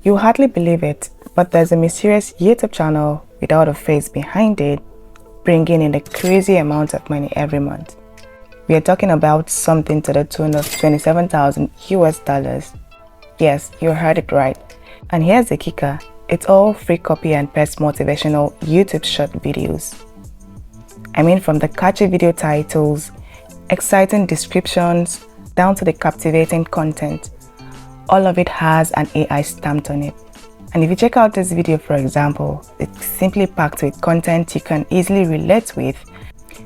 You'll hardly believe it, but there's a mysterious YouTube channel without a face behind it, bringing in a crazy amount of money every month. We are talking about something to the tune of 27,000 US dollars. Yes, you heard it right. And here's the kicker. It's all free copy and paste motivational YouTube short videos. I mean, from the catchy video titles, exciting descriptions, down to the captivating content. All of it has an AI stamped on it. And if you check out this video, for example, it's simply packed with content you can easily relate with.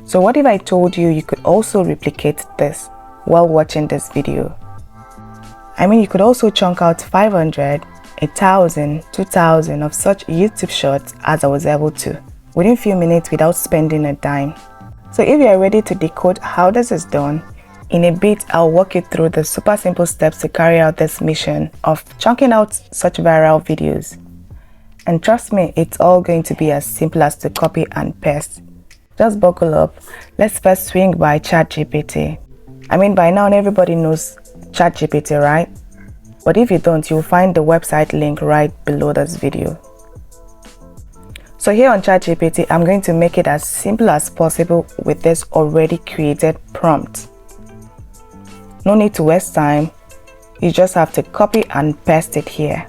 So what if I told you you could also replicate this while watching this video? I mean, you could also chunk out 500, 1,000, 2,000 of such YouTube shorts as I was able to within a few minutes without spending a dime. So if you are ready to decode how this is done, in a bit I'll walk you through the super simple steps to carry out this mission of chunking out such viral videos. And trust me, it's all going to be as simple as to copy and paste. Just buckle up. Let's first swing by ChatGPT. I mean, by now everybody knows ChatGPT, right? But if you don't, you'll find the website link right below this video. So here on ChatGPT, I'm going to make it as simple as possible with this already created prompt. No need to waste time. You just have to copy and paste it here.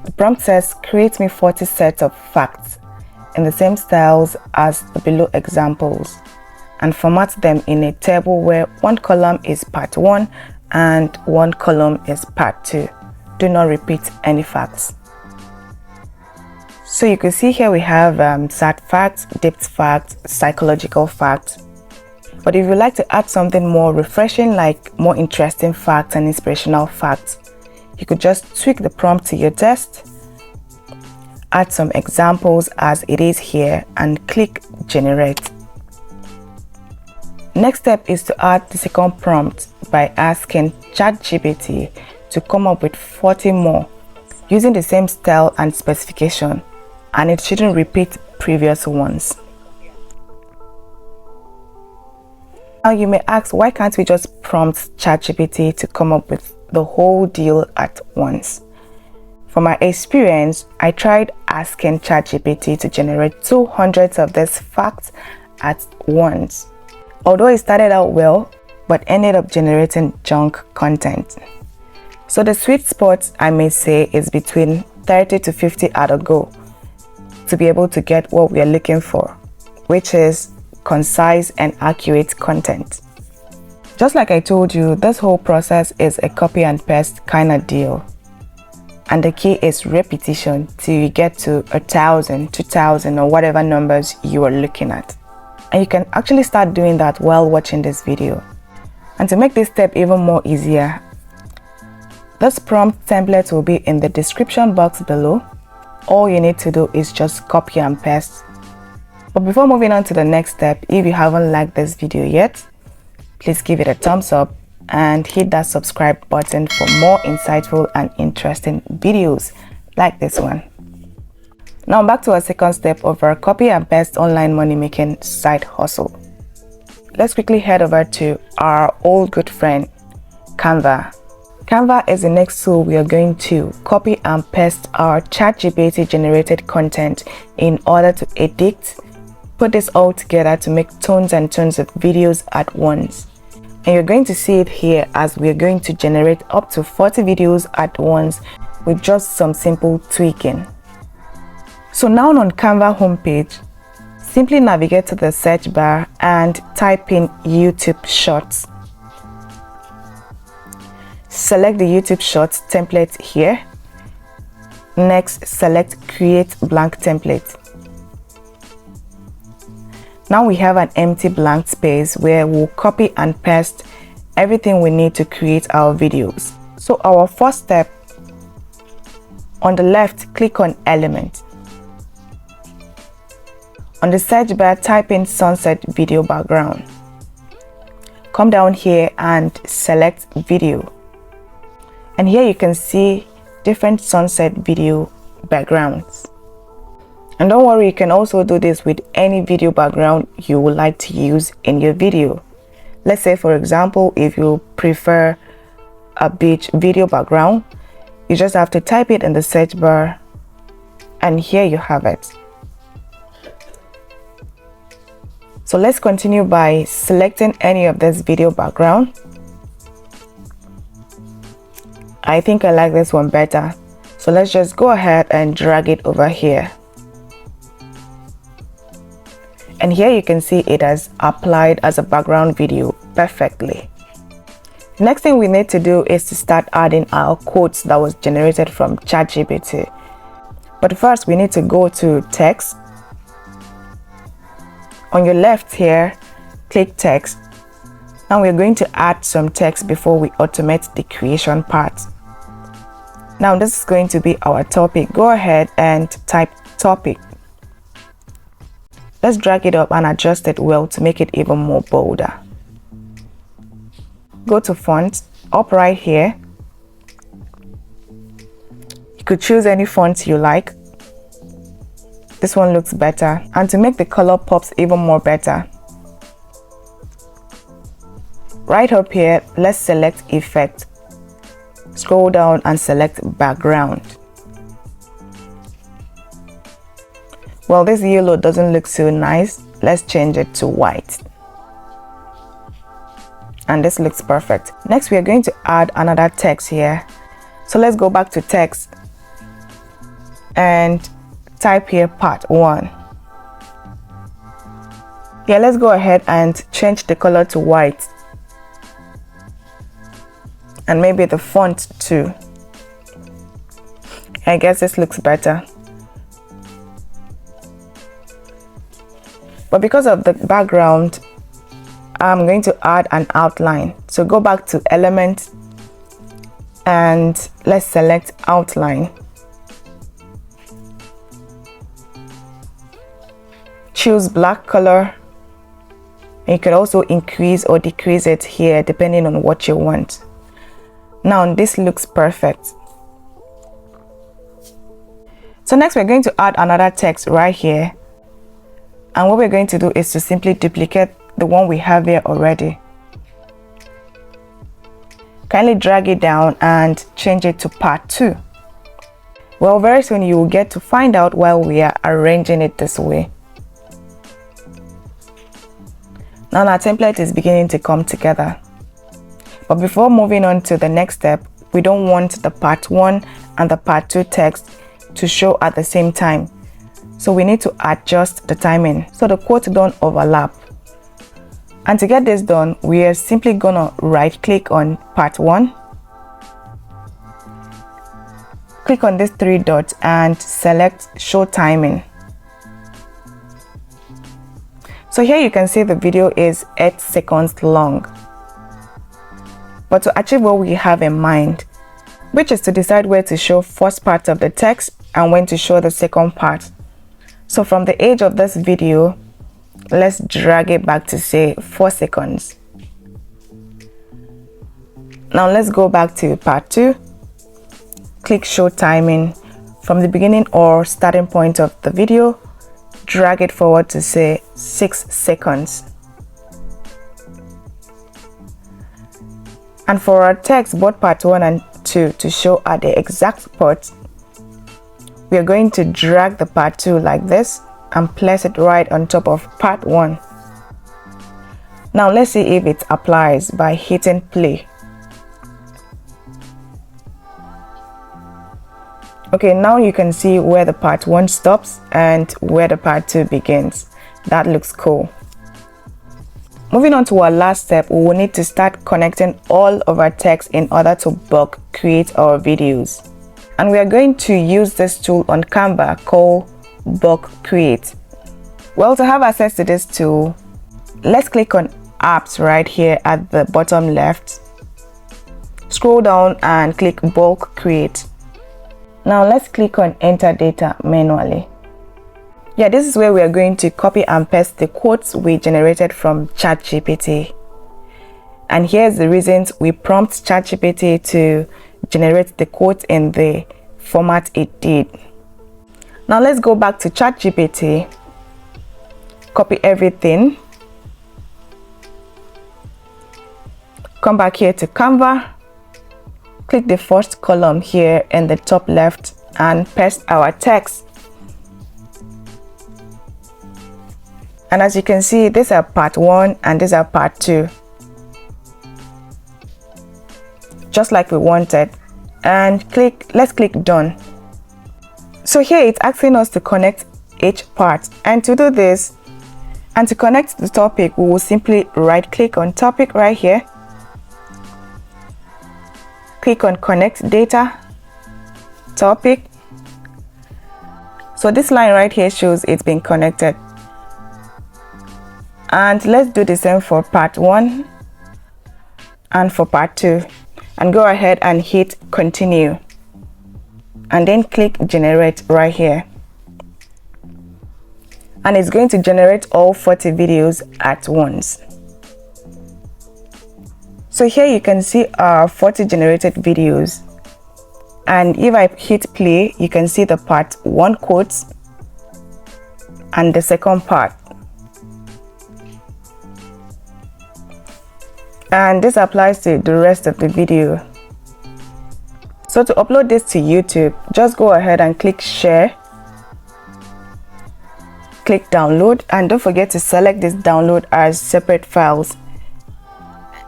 The prompt says, create me 40 sets of facts in the same styles as the below examples and format them in a table where one column is part 1 and one column is part 2. Do not repeat any facts. So you can see here we have sad facts, depth facts, psychological facts. But if you'd like to add something more refreshing, like more interesting facts and inspirational facts, you could just tweak the prompt to your taste, add some examples as it is here, and click generate. Next step is to add the second prompt by asking ChatGPT to come up with 40 more using the same style and specification, and it shouldn't repeat previous ones. Now you may ask, why can't we just prompt ChatGPT to come up with the whole deal at once? From my experience, I tried asking ChatGPT to generate 200 of these facts at once. Although it started out well, but ended up generating junk content. So the sweet spot, I may say, is between 30 to 50 at a go to be able to get what we are looking for, which is concise and accurate content. Just like I told you, this whole process is a copy and paste kind of deal. And the key is repetition till you get to 1,000, 2,000 or whatever numbers you are looking at. And you can actually start doing that while watching this video. And to make this step even more easier, this prompt template will be in the description box below. All you need to do is just copy and paste. But before moving on to the next step, if you haven't liked this video yet, please give it a thumbs up and hit that subscribe button for more insightful and interesting videos like this one. Now back to our second step of our copy and paste online money making side hustle. Let's quickly head over to our old good friend Canva. Canva is the next tool we are going to copy and paste our ChatGPT generated content in order to edit, put this all together to make tons and tons of videos at once. And you're going to see it here as we're going to generate up to 40 videos at once with just some simple tweaking. So now on Canva homepage, simply navigate to the search bar and type in YouTube Shorts. Select the YouTube Shorts template here. Next, select Create Blank Template. Now we have an empty blank space where we'll copy and paste everything we need to create our videos. So our first step, on the left, click on Element. On the search bar, type in sunset video background. Come down here and select video. And here you can see different sunset video backgrounds. And don't worry, you can also do this with any video background you would like to use in your video. Let's say, for example, if you prefer a beach video background, You just have to type it in the search bar, and here you have it. So let's continue by selecting any of this video background. I think I like this one better. So let's just go ahead and drag it over here. And here you can see it has applied as a background video perfectly. Next thing we need to do is to start adding our quotes that was generated from ChatGPT. But first we need to go to text. On your left here, click text. Now we're going to add some text before we automate the creation part. Now this is going to be our topic. Go ahead and type topic. Let's drag it up and adjust it well to make it even more bolder. Go to font, up right here. You could choose any font you like. This one looks better. And to make the color pops even more better, right up here, let's select effect. Scroll down and select background. Well, this yellow doesn't look so nice. Let's change it to white. And this looks perfect. Next, we are going to add another text here. So let's go back to text and type here part 1. Yeah, let's go ahead and change the color to white. And maybe the font too. I guess this looks better. But because of the background, I'm going to add an outline. So go back to element and let's select outline. Choose black color. And you can also increase or decrease it here depending on what you want. Now this looks perfect. So next we're going to add another text right here. And what we're going to do is to simply duplicate the one we have here already. Kindly drag it down and change it to part 2. Well, very soon you will get to find out while we are arranging it this way. Now our template is beginning to come together. But before moving on to the next step, we don't want the part 1 and the part 2 text to show at the same time. So we need to adjust the timing so the quotes don't overlap. And to get this done, we are simply gonna right click on part 1. Click on these 3 dots and select show timing. So here you can see the video is 8 seconds long. But to achieve what we have in mind, which is to decide where to show first part of the text and when to show the second part. So from the age of this video, let's drag it back to say 4 seconds. Now let's go back to part 2. Click show timing from the beginning or starting point of the video. Drag it forward to say 6 seconds. And for our text, both part 1 and 2 to show at the exact spot, we are going to drag the part 2 like this and place it right on top of part 1. Now let's see if it applies by hitting play. Okay, now you can see where the part 1 stops and where the part 2 begins. That looks cool. Moving on to our last step, we will need to start connecting all of our text in order to bulk create our videos. And we are going to use this tool on Canva called bulk create. Well, to have access to this tool, let's click on apps right here at the bottom left. Scroll down and click bulk create. Now let's click on enter data manually. Yeah, this is where we are going to copy and paste the quotes we generated from ChatGPT. And here's the reasons we prompt ChatGPT to generate the quote in the format it did. Now let's go back to ChatGPT, copy everything, come back here to Canva, click the first column here in the top left and paste our text. And as you can see, these are part 1 and these are part 2, just like we wanted. And let's click done. So here it's asking us to connect each part, and to do this and to connect the topic, we will simply right click on topic right here, click on connect data topic. So this line right here shows it's been connected. And let's do the same for part 1 and for part 2, and go ahead and hit continue and then click generate right here, and it's going to generate all 40 videos at once. So here you can see our 40 generated videos, and if I hit play, you can see the part 1 quotes and the second part. And this applies to the rest of the video. So to upload this to YouTube, just go ahead and click share, click download, and don't forget to select this download as separate files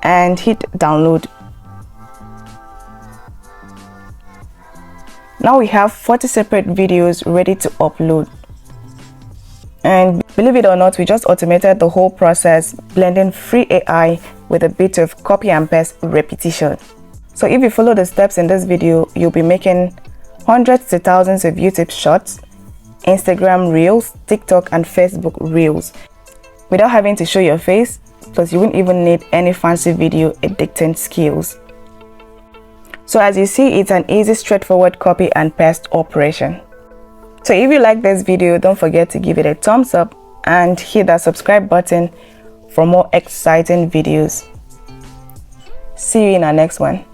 and hit download. Now we have 40 separate videos ready to upload. And believe it or not, we just automated the whole process, blending free AI with a bit of copy and paste repetition. So if you follow the steps in this video, you'll be making hundreds to thousands of YouTube shorts, Instagram reels, TikTok and Facebook reels without having to show your face, plus you won't even need any fancy video editing skills. So as you see, it's an easy, straightforward copy and paste operation. So if you like this video, don't forget to give it a thumbs up and hit that subscribe button for more exciting videos. See you in our next one.